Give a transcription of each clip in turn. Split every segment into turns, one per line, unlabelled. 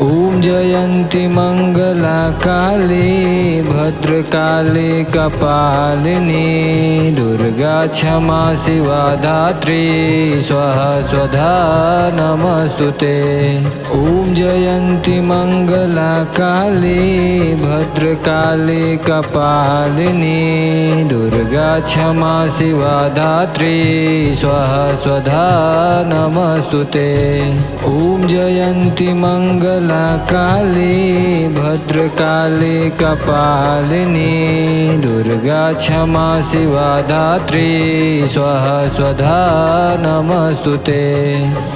ॐ जयन्ती मंगला काली भद्रकाली कपालिनी दुर्गा क्षमा शिवा धात्री स्वाहा स्वधा नमस्तुते। ॐ जयन्ती मंगला काली भद्रकाली कपालिनी दुर्गा क्षमा शिवा धात्री स्वाहा स्वधा नमस्तुते। ॐ जयन्ती मंगला काली भद्रकाली कपालिनी दुर्गा क्षमा शिवा धात्री स्वाहा स्वधा नमस्तुते।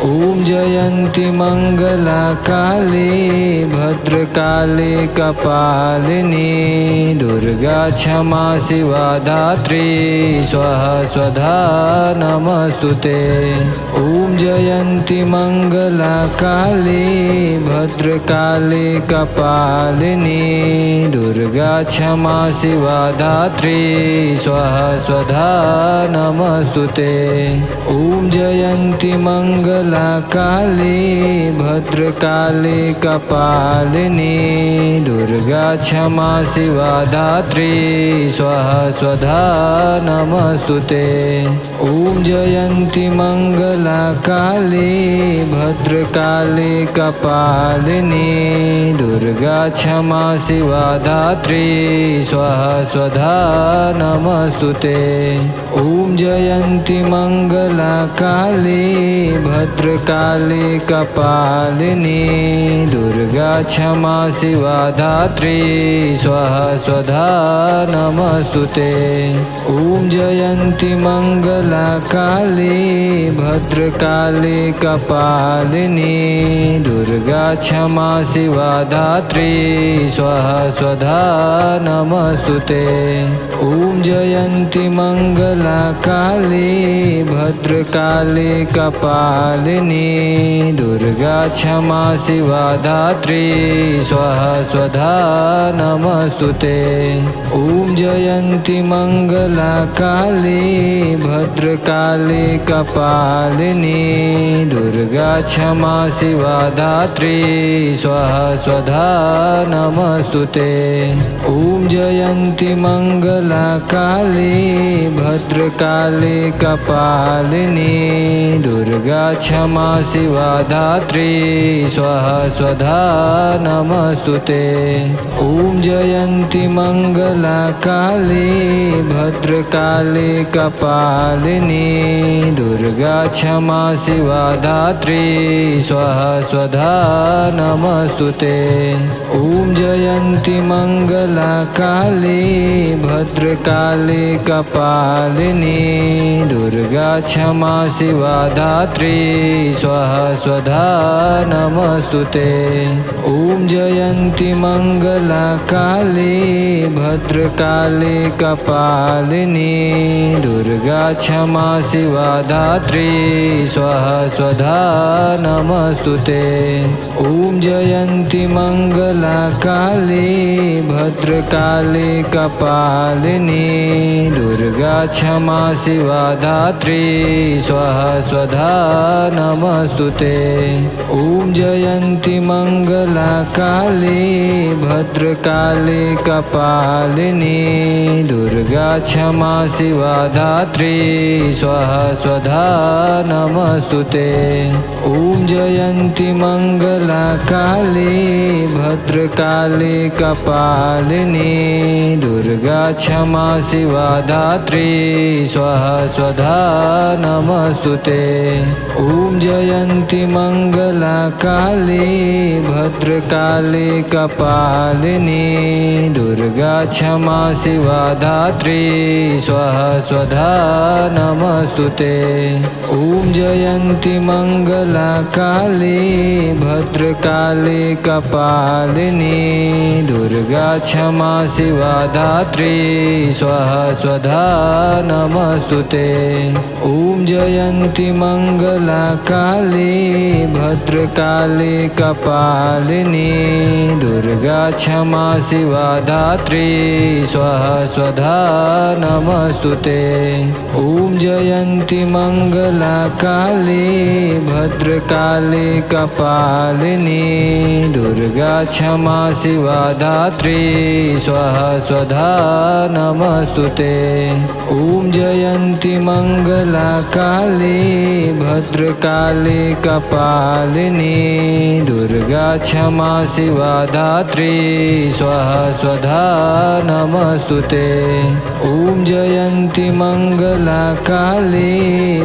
ॐ जयन्ती मंगला काली भद्रकाली कपालिनी दुर्गा क्षमा शिवा धात्री स्वाहा स्वधा नमस्तुते। ॐ जयन्ती मंगला काली भद्रकाली कपालिनी दुर्गा क्षमा शिवा धात्री स्वाहा स्वधा नमस्तुते। ॐ जयन्ती मंगला काली भद्रकाली कपालिनी दुर्गा क्षमा शिवा धात्री स्वाहा स्वधा नमस्तुते। ॐ जयन्ती मंगला काली भद्रकाली कपालिनी दुर्गा क्षमा शिवा धात्री स्वाहा स्वधा नमस्तुते। ॐ जयन्ती मंगला काली भद्रकाली कपालिनी दुर्गा क्षमा शिवा धात्री स्वाहा स्वधा नमस्तुते। ॐ जयन्ती मंगला काली भद्रकाली कपालिनी दुर्गा क्षमा शिवा धात्री स्वाहा स्वधा नमस्तुते। ॐ जयन्ती मंगला काली भद्रकाली कपालिनी दुर्गा क्षमा शिवा धात्री स्वाहा स्वधा नमस्तुते। ॐ जयन्ती मंगला काली भद्रकाली कपालिनी दुर्गा क्षमा शिवा धात्री स्वाहा स्वधा नमस्तुते। ॐ जयन्ती मंगला काली भद्रकाली कपालिनी दुर्गा क्षमा शिवा धात्री स्वाहा स्वधा नमस्तुते। ॐ जयन्ती मंगला काली भद्रकाली कपालिनी दुर्गा क्षमा शिवा धात्री स्वाहा स्वधा नमस्तुते। ॐ जयन्ती मंगला काली भद्रकाली कपालिनी दुर्गा क्षमा शिवा धात्री स्वाहा स्वधा नमस्तुते। ॐ जयन्ती मंगला काली भद्रकाली कपालिनी दुर्गा क्षमा शिवा धात्री स्वाहा स्वधा नमस्तुते। ॐ जयन्ती मंगला काली भद्रकाली कपालिनी दुर्गा क्षमा शिवा धात्री स्वाहा स्वधा नमस्तुते। ॐ जयन्ती मंगला काली भद्रकाली कपालिनी दुर्गा क्षमा शिवा धात्री स्वाहा स्वधा नमस्तुते। ॐ जयन्ती मंगला काली भद्रकाली कपालिनी दुर्गा क्षमा शिवा धात्री स्वाहा स्वधा नमस्तुते। ॐ जयन्ती मंगला काली भद्रकाली कपालिनी दुर्गा क्षमा शिवा धात्री स्वाहा स्वधा नमस्तुते। ॐ जयन्ती मंगला काली भद्रकाली कपालिनी दुर्गा क्षमा शिवा धात्री स्वाहा स्वधा नमस्तुते। ॐ जयन्ती मंगला काली भद्रकाली कपालिनी दुर्गा क्षमा शिवा धात्री स्वाहा स्वधा नमस्तुते। ॐ जयन्ती मंगला काली भद्रकाली कपालिनी दुर्गा क्षमा शिवा धात्री स्वाहा स्वधा नमस्तुते। ॐ जयन्ती मंगला काली भद्रकाली कपालिनी दुर्गा क्षमा शिवा धात्री स्वाहा स्वधा नमस्तुते। ॐ जयन्ती मंगला काली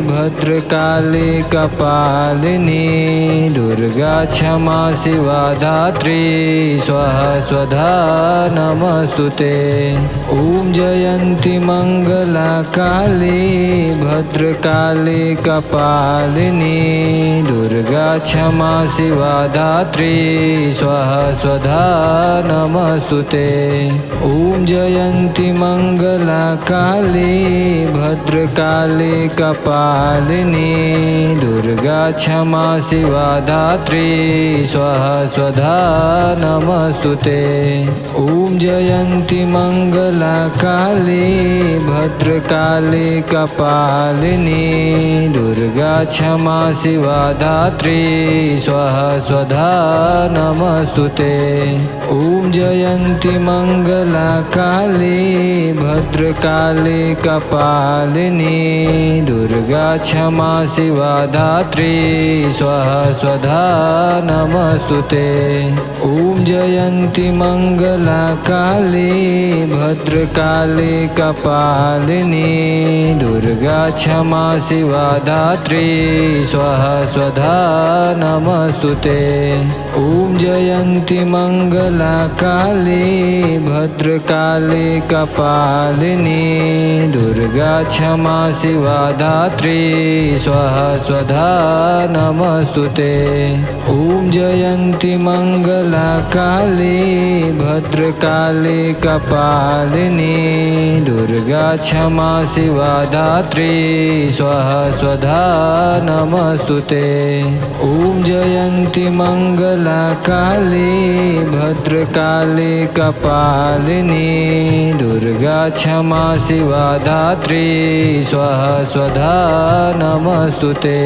भद्रकाली कपालिनी दुर्गा क्षमा शिवा धात्री स्वाहा स्वधा नमस्तुते। ॐ जयन्ती मंगला काली भद्रकाली कपालिनी दुर्गा क्षमा शिवा धात्री स्वाहा स्वधा नमस्तुते। ॐ जयन्ती मंगला काली भद्रकाली कपालिनी दुर्गा क्षमा शिवा धात्री स्वाहा स्वधा नमस्तुते। ॐ जयन्ती मंगला काली भद्रकाली कपालिनी दुर्गा क्षमा शिवा धात्री स्वाहा स्वधा नमस्तुते। ॐ जयन्ती मंगला काली भद्रकाली कपालिनी दुर्गा क्षमा शिवा धात्री स्वाहा स्वधा नमस्तुते। ॐ जयन्ती मंगला काली भद्रकाली कपालिनी दुर्गा क्षमा शिवा धात्री स्वाहा स्वधा नमस्तुते। ॐ जयन्ती मंगला काली भद्रकाली कपालिनी दुर्गा क्षमा शिवा धात्री स्वाहा स्वधा नमस्तुते। ॐ जयन्ती मंगला काली भद्रकाली कपालिनी दुर्गा क्षमा शिवा धात्री स्वाहा स्वधा नमस्तुते। ॐ जयन्ती मंगला काली भद्रकाली कपालिनी दुर्गा क्षमा शिवा धात्री स्वाहा स्वधा नमस्तुते।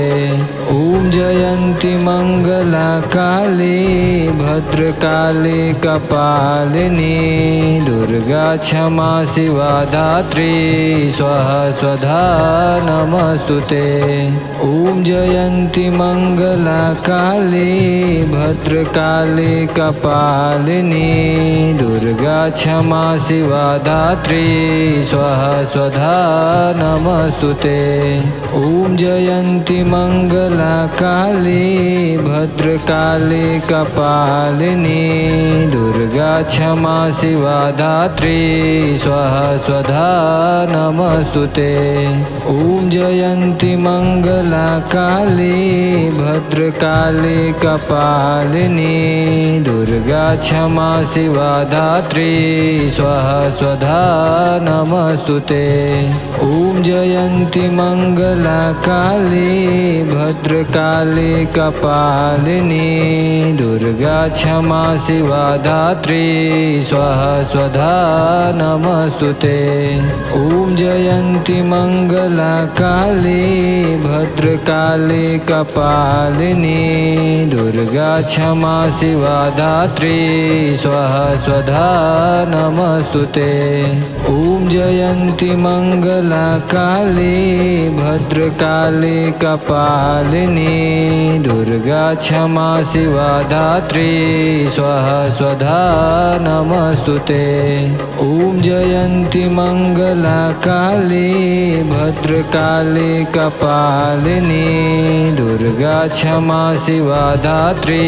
ॐ जयन्ती मंगला काली भद्रकाली कपालिनी दुर्गा क्षमा शिवा धात्री स्वाहा स्वधा नमस्तुते। ॐ जयन्ती मंगला काली भद्रकाली कपालिनी दुर्गा क्षमा शिवा धात्री स्वाहा स्वधा नमस्तुते। ॐ जयन्ती मंगला काली भद्रकाली कपालिनी दुर्गा क्षमा शिवा धात्री स्वाहा स्वधा नमस्तुते। ॐ जयन्ती मंगला काली भद्रकाली कपालिनी दुर्गा क्षमा शिवा धात्री स्वाहा स्वधा नमस्तुते। ॐ जयन्ती मंगला काली भद्रकाली कपालिनी दुर्गा क्षमा शिवा धात्री स्वाहा स्वधा नमस्तुते। ॐ जयन्ती मंगला काली भद्रकाली कपालिनी दुर्गा क्षमा शिवा धात्री स्वाहा स्वधा नमस्तुते। ॐ जयन्ती मंगला काली भद्रकाली कपालिनी दुर्गा क्षमा शिवा धात्री स्वाहा स्वधा नमस्तुते। ॐ जयन्ती मंगला काली भद्रकाली कपालिनी दुर्गा क्षमा शिवा धात्री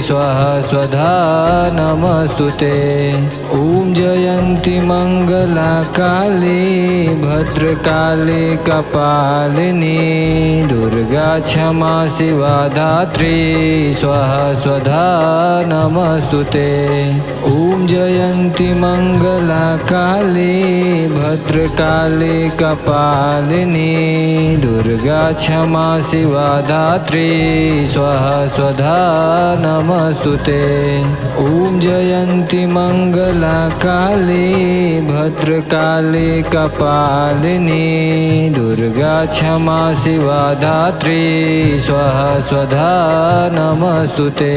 स्वाहा स्वधा नमस्तुते। ॐ जयन्ती मंगला काली भद्रकाली कपालिनी दुर्गा क्षमा शिवा धात्री स्वाहा स्वधा नमस्तुते। ॐ जयन्ती मंगला काली भद्रकाली कपालिनी दुर्गा क्षमा क्षमा शिवा धात्री स्वाहा स्वधा नमस्तुते। ॐ जयन्ती मंगला काली भद्रकाली कपालिनी दुर्गा क्षमा शिवा धात्री स्वाहा स्वधा नमस्तुते।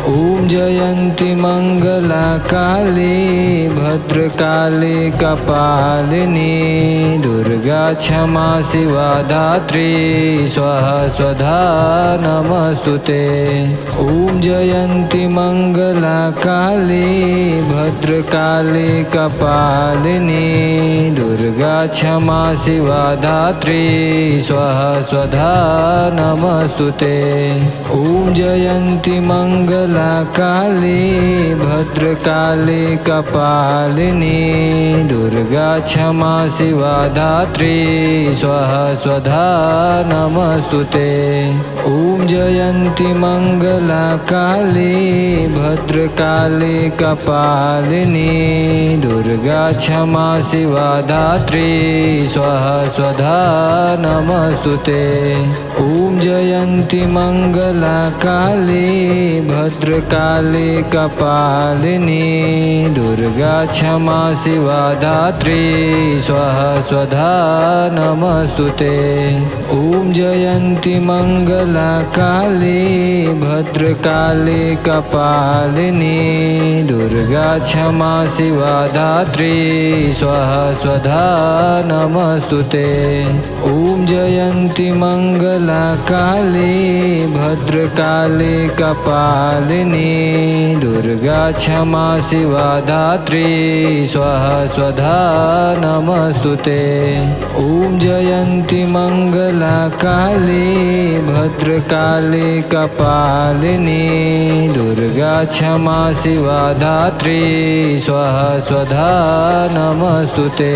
ॐ जयन्ती मंगला काली भद्रकाली कपालिनी दुर्गा क्षमा शिवा धात्री स्वाहा स्वधा नमस्तुते। ॐ जयन्ती मंगला काली भद्रकाली कपालिनी दुर्गा क्षमा शिवा धात्री स्वाहा स्वधा नमस्तुते। ॐ जयन्ती मंगला काली भद्रकाली कपालिनी दुर्गा क्षमा शिवा धात्री स्वाहा स्वधा नमस्तुते। ॐ जयन्ती मंगला काली भद्रकाली कपालिनी दुर्गा क्षमा शिवा धात्री स्वाहा स्वधा नमस्तुते। ॐ जयन्ती मंगला काली भद्रकाली कपालिनी दुर्गा क्षमा शिवा धात्री स्वाहा स्वधा नमस्तुते। ॐ जयन्ती मंगला काली भद्रकाली कपालिनी दुर्गा क्षमा शिवा धात्री स्वाहा स्वधा नमस्तुते। ॐ जयन्ती मंगला काली भद्रकाली कपालिनी दुर्गा क्षमा शिवा धात्री स्वाहा स्वधा नमस्तुते। ॐ जयन्ती मंगला काली भद्रकाली कपालिनी दुर्गा क्षमा शिवा धात्री स्वाहा स्वधा नमस्तुते।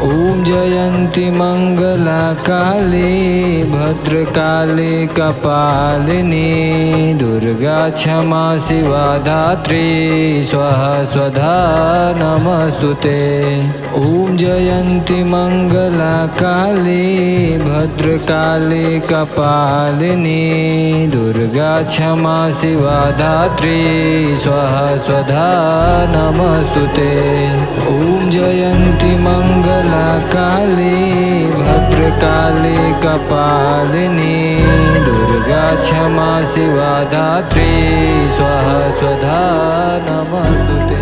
ॐ जयन्ती मंगला काली भद्रकाली कपालिनी दुर्गा क्षमा शिवा धात्री स्वाहा स्वधा नमस्तुते। ॐ जयन्ती मंगला काली भद्रकाली कपालिनी दुर्गा क्षमा शिवा धात्री स्वाहा स्वधा नमस्तुते। ॐ जयन्ती मंगला काली भद्रकाली कपालिनी दुर्गा क्षमा शिवा धात्री स्वाहा स्वधा नमस्तुते।